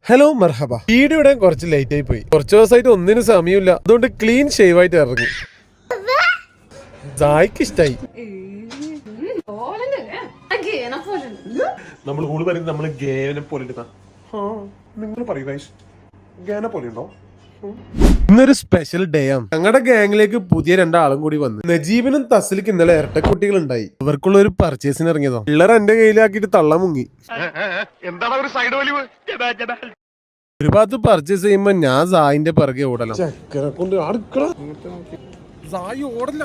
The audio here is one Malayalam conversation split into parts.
ഹലോ മർഹബ. വീഡിയോ കുറച്ച് ലേറ്റ് ആയി പോയി. കുറച്ച് ദിവസമായിട്ട് ഒന്നിനും സമയമില്ല. അതുകൊണ്ട് ക്ലീൻ ഷേവ് ആയിട്ട് ഇറങ്ങി. സായിക്ക് ഇഷ്ടായി. നമ്മൾ കൂടെ പറയുന്നത് നമ്മള് ഗേനെ പോലെ നിങ്ങൾ പറയുന്നോ? ഇന്നൊരു സ്പെഷ്യൽ ഡേ ആണ്. ഞങ്ങളുടെ ഗാങ്ങിലേക്ക് പുതിയ രണ്ടാളും കൂടി വന്നു. നജീബിനും തസ്ലിക്ക് ഇന്നലെ ഇരട്ടക്കുട്ടികൾ ഉണ്ടായി. ഇവർക്കുള്ള ഒരു പർച്ചേസിന് ഇറങ്ങിയതോ. പിള്ളേർ എന്റെ കയ്യിലാക്കിയിട്ട് തള്ള മുങ്ങി. ഒരു ഭാഗത്ത് പർച്ചേസ് ചെയ്യുമ്പോ ഞാൻ സായിന്റെ പിറകെ ഓടണം. ചക്കരെ കൊണ്ട് ഓടല്ല.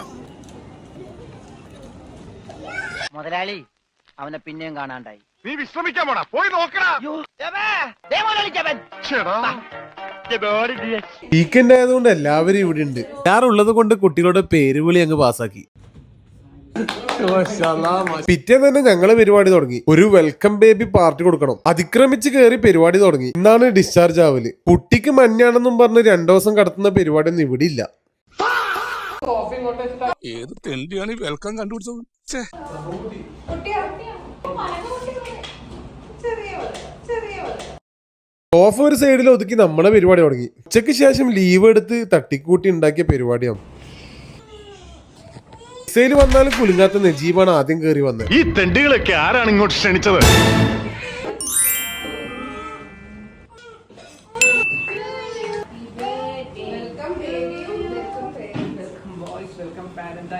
മുതലാളി അവനെ പിന്നെയും കാണാണ്ടായി. നീ വിശ്രമിക്കാൻ പോടാ, പോയി നോക്കടാ. വീക്കെൻഡ് ആയതുകൊണ്ട് എല്ലാവരും ഇവിടെ ഉണ്ട്. ഞാറുള്ളത് കൊണ്ട് കുട്ടികളുടെ പേര് വിളി അങ്ങ് പാസ്സാക്കി. പിറ്റേന്ന് തന്നെ ഞങ്ങള് പരിപാടി തുടങ്ങി. ഒരു വെൽക്കം ബേബി പാർട്ടി കൊടുക്കണം. അതിക്രമിച്ച് കയറി പരിപാടി തുടങ്ങി. ഇന്നാണ് ഡിസ്ചാർജ് ആവല്. കുട്ടിക്ക് മഞ്ഞാണെന്നും പറഞ്ഞ് 2 ദിവസം കടത്തുന്ന പരിപാടി ഒന്നും ഇവിടെ ഇല്ല. ഏത് തെണ്ടിയാണ് ഈ വെൽക്കം കണ്ടുപിടിച്ചത്? ഓഫ് ഒരു സൈഡിൽ ഒതുക്കി നമ്മളെ പരിപാടി തുടങ്ങി. ഉച്ചയ്ക്ക് ശേഷം ലീവ് എടുത്ത് തട്ടിക്കൂട്ടി ഉണ്ടാക്കിയ പരിപാടിയാണ്. ഇസയിൽ വന്നാലും കുലുങ്ങാത്ത നജീബാണ് ആദ്യം കയറി വന്നത്. ഈ തെണ്ടികളൊക്കെ ആരാണ് ഇങ്ങോട്ട് ക്ഷണിച്ചത്? വെൽക്കം ബേബിയും വെൽക്കം ബോയ്സ് വെൽക്കം പാരന്റ്